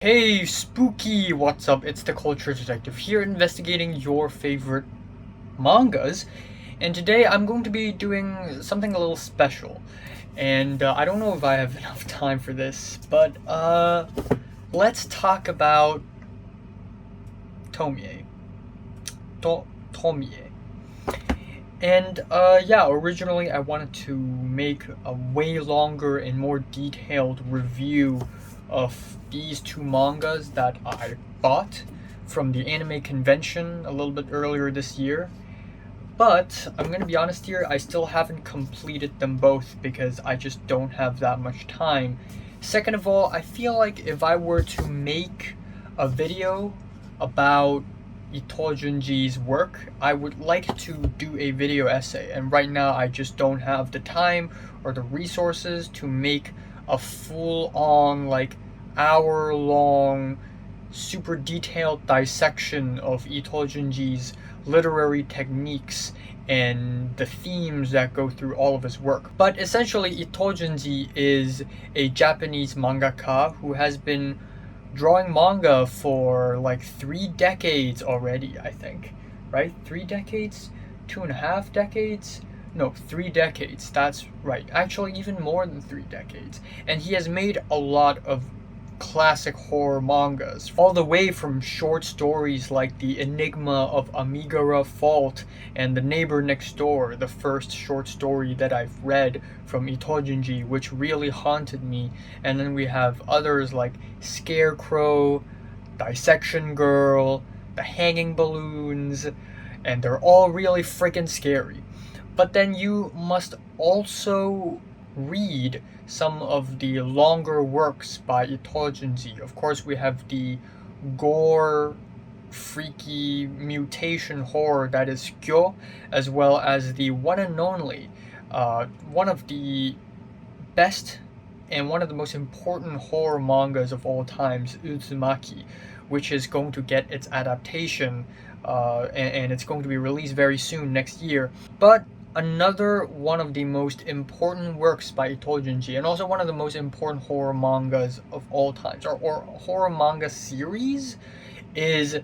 Hey, spooky! What's up? It's the Culture Detective here, investigating your favorite mangas. And today I'm going to be doing something a little special. And I don't know if I have enough time for this, but let's talk about Tomie. Tomie. And yeah, originally I wanted to make a way longer and more detailed review of these two mangas that I bought from the anime convention a little bit earlier this year. But I'm gonna be honest here, I still haven't completed them both because I just don't have that much time. Second of all, I feel like if I were to make a video about Ito Junji's work, I would like to do a video essay, and right now I just don't have the time or the resources to make a full-on, like, hour-long, super detailed dissection of Ito Junji's literary techniques and the themes that go through all of his work. But essentially, Ito Junji is a Japanese mangaka who has been drawing manga for like 3 decades already, I think. Right? 3 decades? 2.5 decades? No, 3 decades. That's right. Actually, even more than 3 decades. And he has made a lot of classic horror mangas, all the way from short stories like The Enigma of Amigara Fault and The Neighbor Next Door, the first short story that I've read from Ito Junji, which really haunted me. And then we have others like Scarecrow, Dissection Girl, The Hanging Balloons, and they're all really freaking scary. But then you must also read some of the longer works by Ito Junji. Of course, we have the gore, freaky mutation horror that is Kyo, as well as the one and only, one of the best and one of the most important horror mangas of all times, Uzumaki, which is going to get its adaptation, and it's going to be released very soon next year. But another one of the most important works by Ito Junji, and also one of the most important horror mangas of all times, or horror manga series, is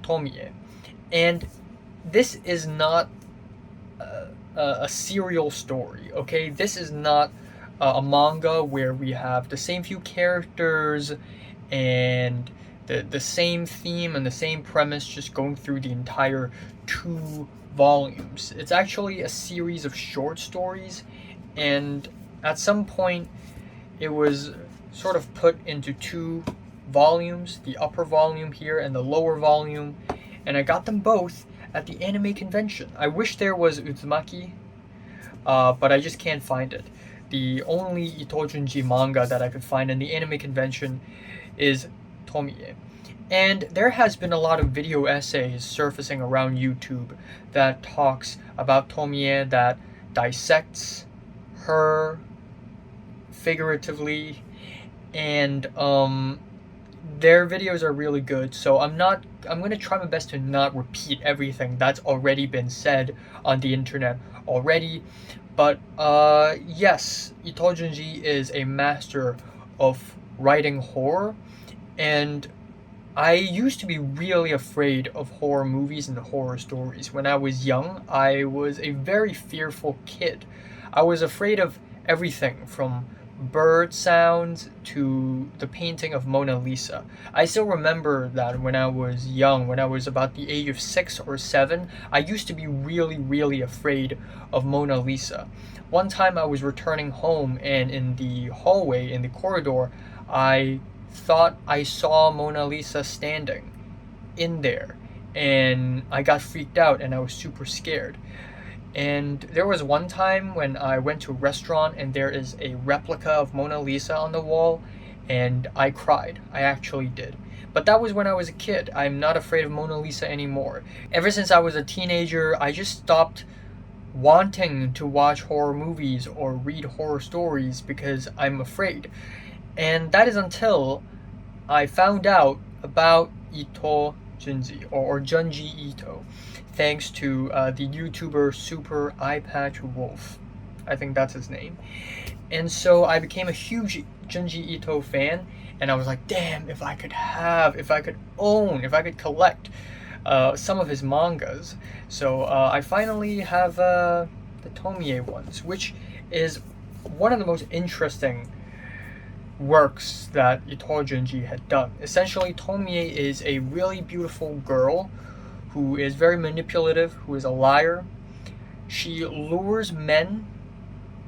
Tomie. And this is not a serial story, okay? This is not a manga where we have the same few characters and the same theme and the same premise just going through the entire 2 volumes. It's actually a series of short stories, and at some point it was sort of put into 2 volumes, the upper volume here and the lower volume, and I got them both at the anime convention. I wish there was Uzumaki, but I just can't find it. The only Ito Junji manga that I could find in the anime convention is Tomie. And there has been a lot of video essays surfacing around YouTube that talks about Tomie, that dissects her figuratively, and their videos are really good. So I'm going to try my best to not repeat everything that's already been said on the internet already. But yes, Ito Junji is a master of writing horror, and I used to be really afraid of horror movies and horror stories. When I was young, I was a very fearful kid. I was afraid of everything from bird sounds to the painting of Mona Lisa. I still remember that when I was young, when I was about the age of 6 or 7, I used to be really, really afraid of Mona Lisa. One time I was returning home, and in the hallway, in the corridor, I thought I saw Mona Lisa standing in there, and I got freaked out and I was super scared. And there was one time when I went to a restaurant and there is a replica of Mona Lisa on the wall, and I cried. I actually did. But that was when I was a kid. I'm not afraid of Mona Lisa anymore. Ever since I was a teenager, I just stopped wanting to watch horror movies or read horror stories because I'm afraid. And that is until I found out about Ito Junji, or Junji Ito, thanks to the YouTuber Super Eye Patch Wolf. I think that's his name. And so I became a huge Junji Ito fan, and I was like, damn, if I could own, if I could collect some of his mangas. So I finally have the Tomie ones, which is one of the most interesting works that Ito Junji had done. Essentially, Tomie is a really beautiful girl who is very manipulative, who is a liar. She lures men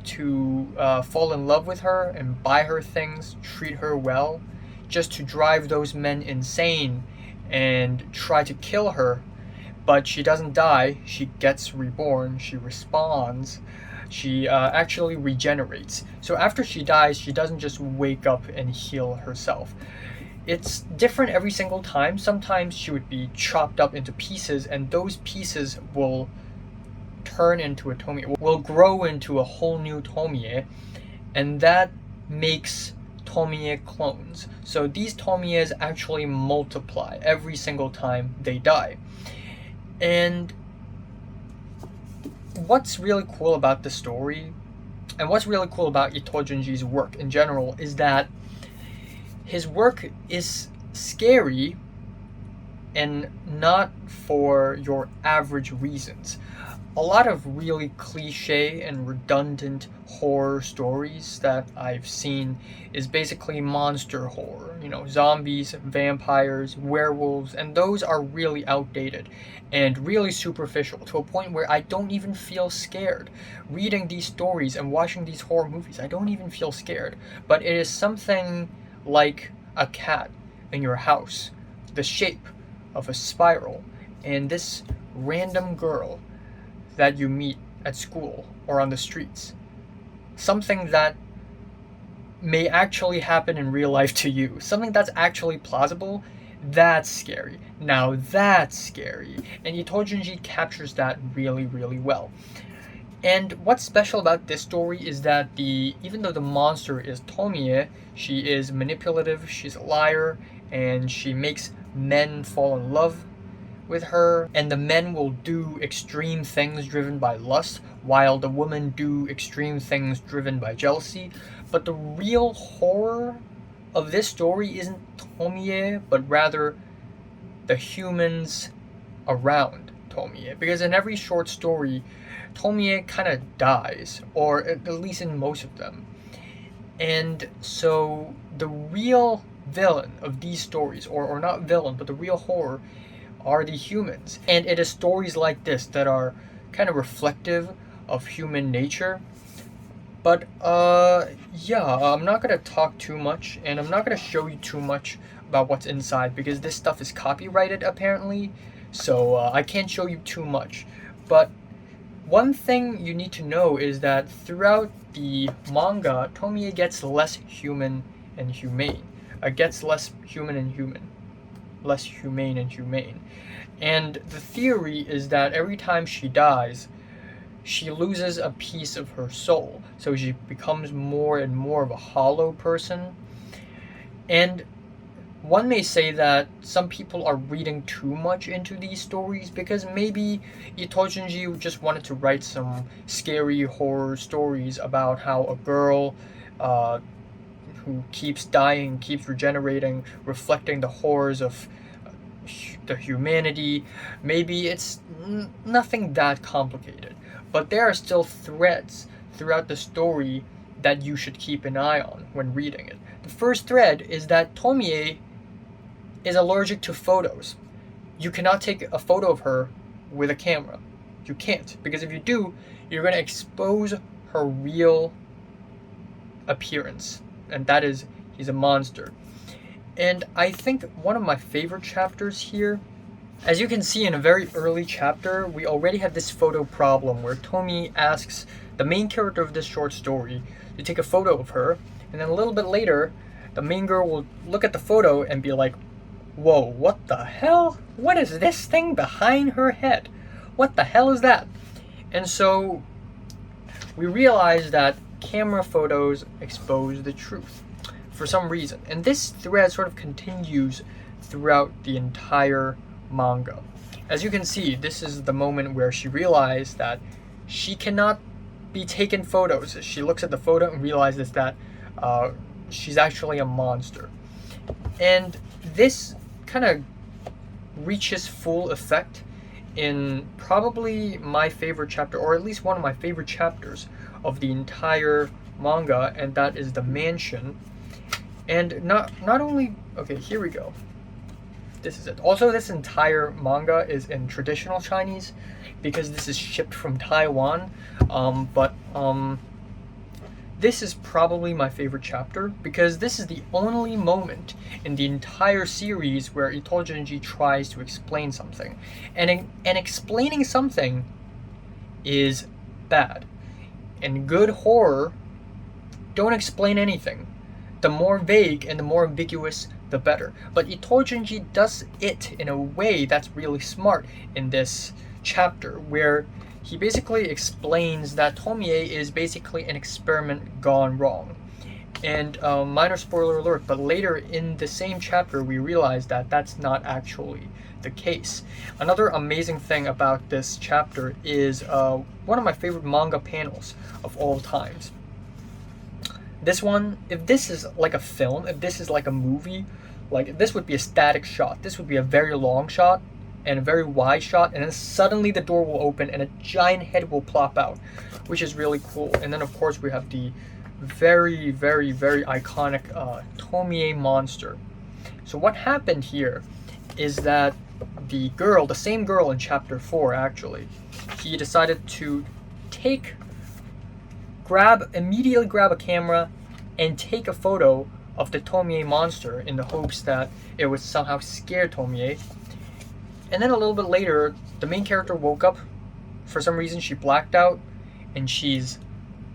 to fall in love with her and buy her things, treat her well, just to drive those men insane and try to kill her. But she doesn't die, she gets reborn, she respawns, she actually regenerates. So after she dies, she doesn't just wake up and heal herself. It's different every single time. Sometimes she would be chopped up into pieces, and those pieces will turn into a Tomie, will grow into a whole new Tomie, and that makes Tomie clones. So these Tomies actually multiply every single time they die. And what's really cool about the story, and what's really cool about Ito Junji's work in general, is that his work is scary and not for your average reasons. A lot of really cliche and redundant horror stories that I've seen is basically monster horror. You know, zombies, vampires, werewolves, and those are really outdated and really superficial to a point where I don't even feel scared. Reading these stories and watching these horror movies, I don't even feel scared. But it is something like a cat in your house, the shape of a spiral, and this random girl that you meet at school or on the streets. Something that may actually happen in real life to you. Something that's actually plausible. That's scary. Now that's scary. And Ito Junji captures that really, really well. And what's special about this story is that even though the monster is Tomie, she is manipulative, she's a liar, and she makes men fall in love with her, and the men will do extreme things driven by lust, while the women do extreme things driven by jealousy. But the real horror of this story isn't Tomie, but rather the humans around Tomie. Because in every short story, Tomie kind of dies, or at least in most of them. And so the real villain of these stories, or not villain, but the real horror, are the humans. And it is stories like this that are kind of reflective of human nature. But yeah, I'm not gonna talk too much, and I'm not gonna show you too much about what's inside, because this stuff is copyrighted apparently, so I can't show you too much. But one thing you need to know is that throughout the manga, Tomie gets less human and humane. Gets less human and human. Less humane and humane. And the theory is that every time she dies, she loses a piece of her soul. So she becomes more and more of a hollow person. And one may say that some people are reading too much into these stories, because maybe Ito Junji just wanted to write some scary horror stories about how a girl who keeps dying, keeps regenerating, reflecting the horrors of the humanity. Maybe it's nothing that complicated, but there are still threads throughout the story that you should keep an eye on when reading it. The first thread is that Tomie is allergic to photos. You cannot take a photo of her with a camera. You can't, because if you do, you're going to expose her real appearance, and that is, he's a monster. And I think one of my favorite chapters here, as you can see in a very early chapter, we already have this photo problem where Tomie asks the main character of this short story to take a photo of her, and then a little bit later, the main girl will look at the photo and be like, whoa, what the hell? What is this thing behind her head? What the hell is that? And so we realize that camera photos expose the truth for some reason. And this thread sort of continues throughout the entire manga. As you can see, this is the moment where she realized that she cannot be taken photos. She looks at the photo and realizes that she's actually a monster. And this kind of reaches full effect in probably my favorite chapter, or at least one of my favorite chapters of the entire manga, and that is the mansion. And not only, okay, here we go. This is it. Also, this entire manga is in traditional Chinese because this is shipped from Taiwan. But this is probably my favorite chapter because this is the only moment in the entire series where Itogenji tries to explain something. And explaining something is bad. In good horror, don't explain anything. The more vague and the more ambiguous, the better. But Itogenji does it in a way that's really smart in this chapter, where he basically explains that Tomie is basically an experiment gone wrong. And minor spoiler alert, but later in the same chapter we realize that that's not actually the case. Another amazing thing about this chapter is one of my favorite manga panels of all times. This one, if this is like a film, if this is like a movie, like this would be a static shot. This would be a very long shot and a very wide shot, and then suddenly the door will open and a giant head will plop out, which is really cool. And then of course we have the very, very, very iconic Tomie monster. So what happened here is that the girl, the same girl in chapter 4 actually, he decided to immediately grab a camera and take a photo of the Tomie monster in the hopes that it would somehow scare Tomie. And then a little bit later, the main character woke up. For some reason, she blacked out, and she's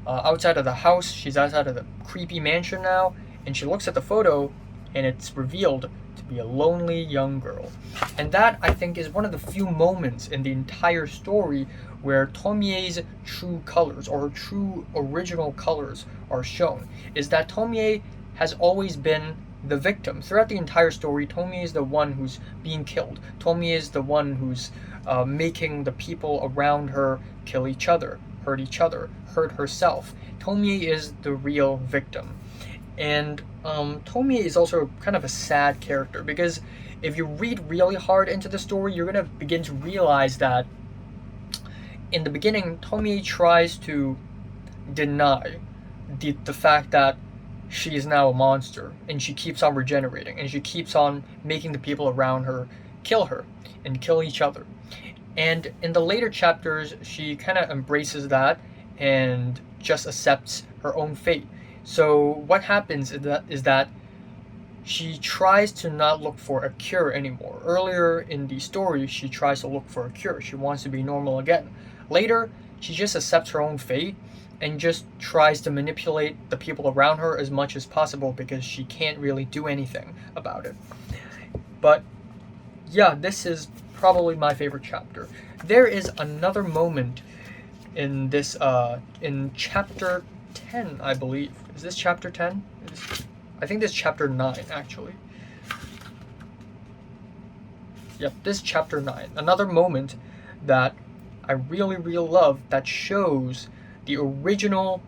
outside of the house. She's outside of the creepy mansion now, and she looks at the photo, and it's revealed to be a lonely young girl. And that, I think, is one of the few moments in the entire story where Tomie's true colors, or her true original colors, are shown. Is that Tomie has always been the victim. Throughout the entire story, Tomie is the one who's being killed. Tomie is the one who's making the people around her kill each other, hurt herself. Tomie is the real victim. And Tomie is also kind of a sad character because if you read really hard into the story, you're going to begin to realize that in the beginning, Tomie tries to deny the fact that she is now a monster, and she keeps on regenerating, and she keeps on making the people around her kill her and kill each other. And in the later chapters, she kind of embraces that and just accepts her own fate. So what happens is that she tries to not look for a cure anymore. Earlier in the story, she tries to look for a cure. She wants to be normal again. Later, she just accepts her own fate and just tries to manipulate the people around her as much as possible because she can't really do anything about it. But yeah, this is probably my favorite chapter. There is another moment in this in chapter 10, I believe. Is this chapter 10? I think this is chapter 9 actually. Yep, this is chapter 9. Another moment that I really, really love that shows the original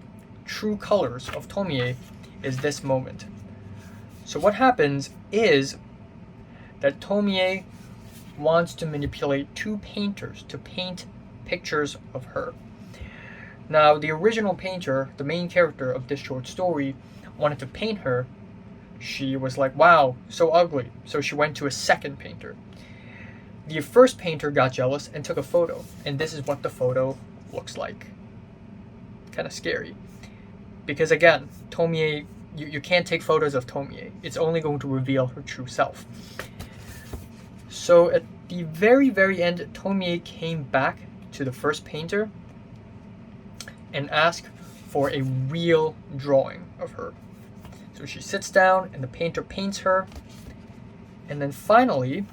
true colors of Tomie is this moment. So what happens is that Tomie wants to manipulate two painters to paint pictures of her. Now, the original painter, the main character of this short story, wanted to paint her. She was like, wow, so ugly. So she went to a second painter. The first painter got jealous and took a photo, and this is what the photo looks like. Kind of scary. Because again, Tomie, you can't take photos of Tomie. It's only going to reveal her true self. So at the very, very end, Tomie came back to the first painter and asked for a real drawing of her. So she sits down and the painter paints her, and then finally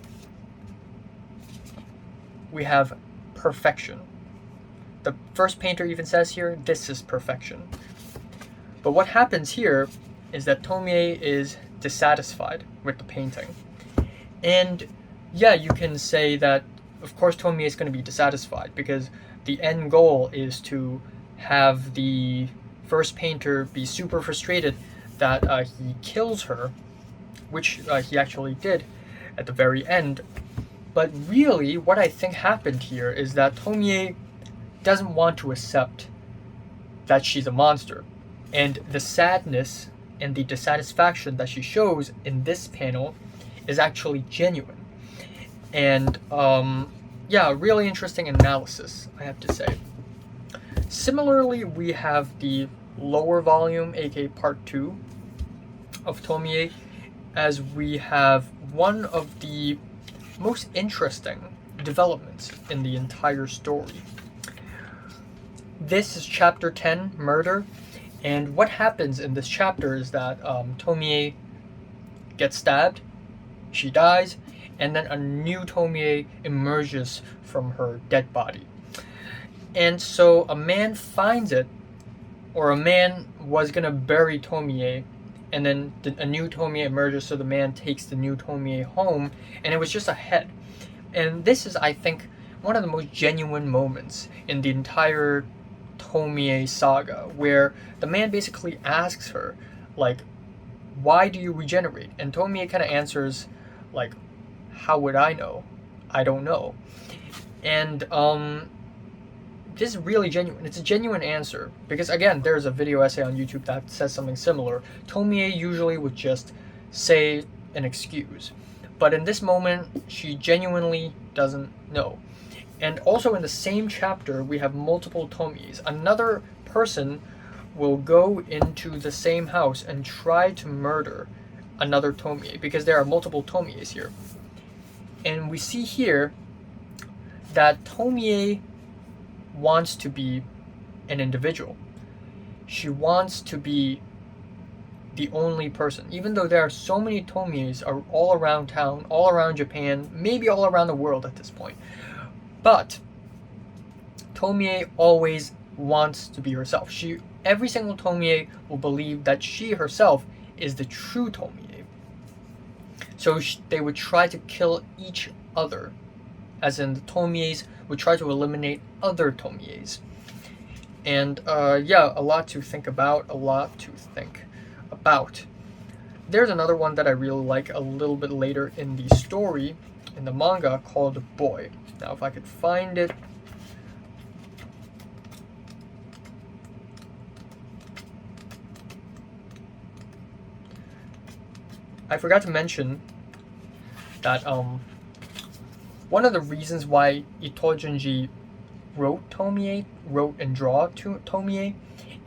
we have perfection. The first painter even says here, this is perfection. But what happens here is that Tomie is dissatisfied with the painting. And yeah, you can say that of course Tomie is going to be dissatisfied because the end goal is to have the first painter be super frustrated that he kills her, which he actually did at the very end. But really, what I think happened here is that Tomie doesn't want to accept that she's a monster. And the sadness and the dissatisfaction that she shows in this panel is actually genuine. And yeah, really interesting analysis, I have to say. Similarly, we have the lower volume, aka part 2 of Tomie, as we have one of the most interesting developments in the entire story. This is chapter 10, Murder, and what happens in this chapter is that Tomie gets stabbed, she dies, and then a new Tomie emerges from her dead body. And so a man finds it, or a man was gonna bury Tomie, and then a new Tomie emerges, so the man takes the new Tomie home, and it was just a head. And this is, I think, one of the most genuine moments in the entire Tomie saga, where the man basically asks her, like, why do you regenerate? And Tomie kind of answers, like, how would I know? I don't know. And this is really genuine. It's a genuine answer, because again, there's a video essay on YouTube that says something similar. Tomie usually would just say an excuse, but in this moment, she genuinely doesn't know. And also in the same chapter, we have multiple Tomies. Another person will go into the same house and try to murder another Tomie, because there are multiple Tomies here. And we see here that Tomie wants to be an individual. She wants to be the only person, even though there are so many Tomies are all around town, all around Japan, maybe all around the world at this point. But Tomie always wants to be herself. Every single Tomie will believe that she herself is the true Tomie. So they would try to kill each other, as in the Tomies would try to eliminate other Tomies. And yeah, a lot to think about, There's another one that I really like a little bit later in the story, in the manga, called Boy. Now, if I could find it. I forgot to mention that one of the reasons why Itojunji wrote and draw Tomie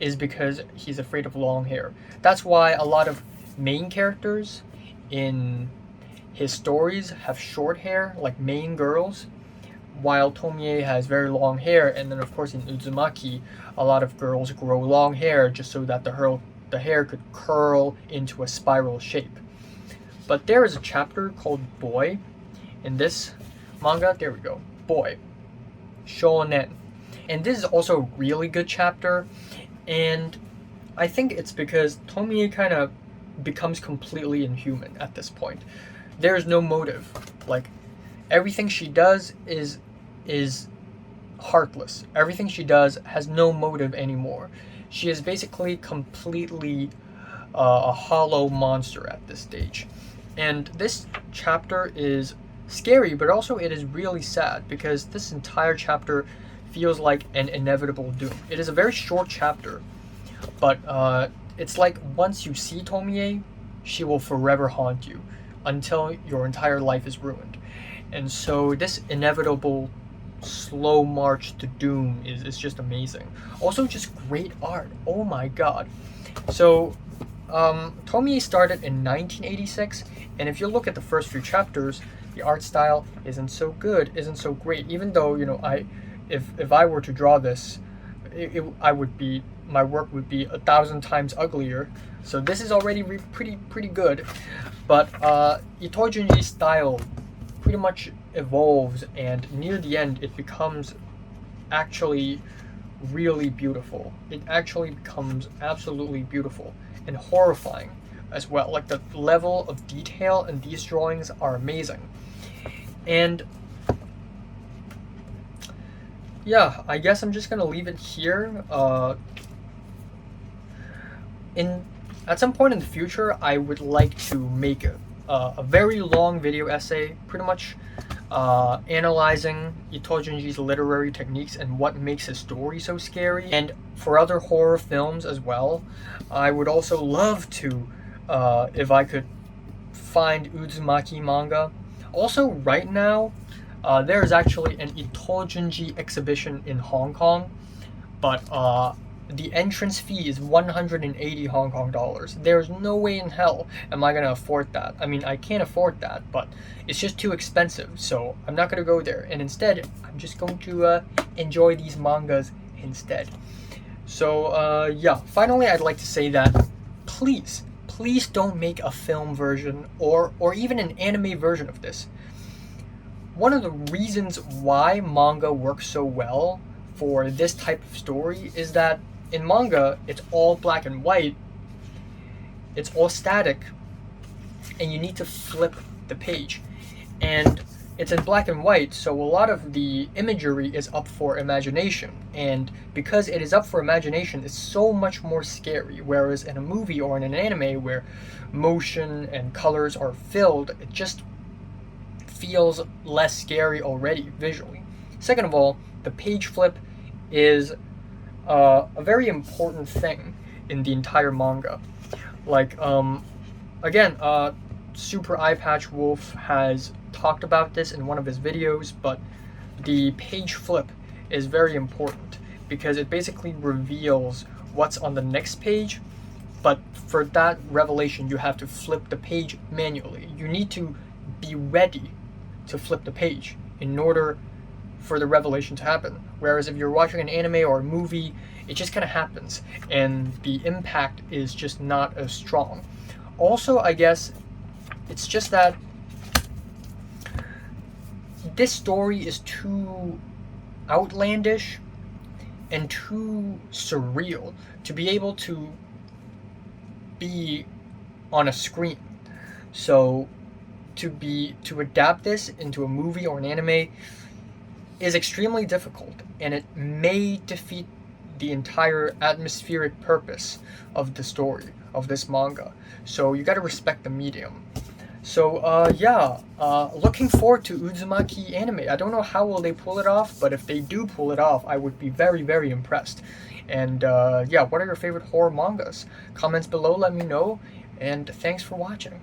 is because he's afraid of long hair. That's why a lot of main characters in his stories have short hair, like main girls, while Tomie has very long hair. And then of course in Uzumaki, a lot of girls grow long hair just so that the hair could curl into a spiral shape. But there is a chapter called Boy in this manga. There we go. Boy. Shonen. And this is also a really good chapter. And I think it's because Tomie kind of becomes completely inhuman at this point. There's no motive. Like, everything she does is heartless. Everything she does has no motive anymore. She is basically completely a hollow monster at this stage. And this chapter is scary, but also it is really sad, because this entire chapter feels like an inevitable doom. It is a very short chapter, but it's like once you see Tomie, she will forever haunt you until your entire life is ruined. And so this inevitable slow march to doom is just amazing. Also just great art. Oh my god. So Tomie started in 1986, and if you look at the first few chapters, the art style isn't so good, isn't so great. Even though, you know, if I were to draw this, my work would be 1,000 times uglier. So this is already pretty good. But Itojunji's style pretty much evolves, and near the end it becomes actually really beautiful. It actually becomes absolutely beautiful and horrifying as well. Like, the level of detail in these drawings are amazing. And yeah, I guess I'm just gonna leave it here. At some point in the future, I would like to make a very long video essay, pretty much analyzing Ito Junji's literary techniques and what makes his story so scary. And for other horror films as well, I would also love to, if I could find Uzumaki manga. Also, right now, there is actually an Ito Junji exhibition in Hong Kong, but the entrance fee is 180 Hong Kong dollars. There's no way in hell am I gonna afford that. I mean, I can't afford that, but it's just too expensive, so I'm not gonna go there. And instead, I'm just going to enjoy these mangas instead. So yeah, finally I'd like to say that please don't make a film version or even an anime version of this. One of the reasons why manga works so well for this type of story is that in manga, it's all black and white, it's all static, and you need to flip the page. And it's in black and white, so a lot of the imagery is up for imagination. And because it is up for imagination, it's so much more scary. Whereas in a movie or in an anime where motion and colors are filled, it just feels less scary already visually. Second of all, the page flip is a very important thing in the entire manga. Like, again, Super Eye Patch Wolf has talked about this in one of his videos, but the page flip is very important because it basically reveals what's on the next page, but for that revelation, you have to flip the page manually. You need to be ready to flip the page in order for the revelation to happen. Whereas if you're watching an anime or a movie, it just kind of happens and the impact is just not as strong. Also, I guess it's just that this story is too outlandish and too surreal to be able to be on a screen. So to adapt this into a movie or an anime is extremely difficult, and it may defeat the entire atmospheric purpose of the story of this manga. So you gotta respect the medium. So yeah, looking forward to Uzumaki anime. I don't know how will they pull it off, but if they do pull it off, I would be very, very impressed. And yeah, what are your favorite horror mangas? Comments below, let me know, and thanks for watching.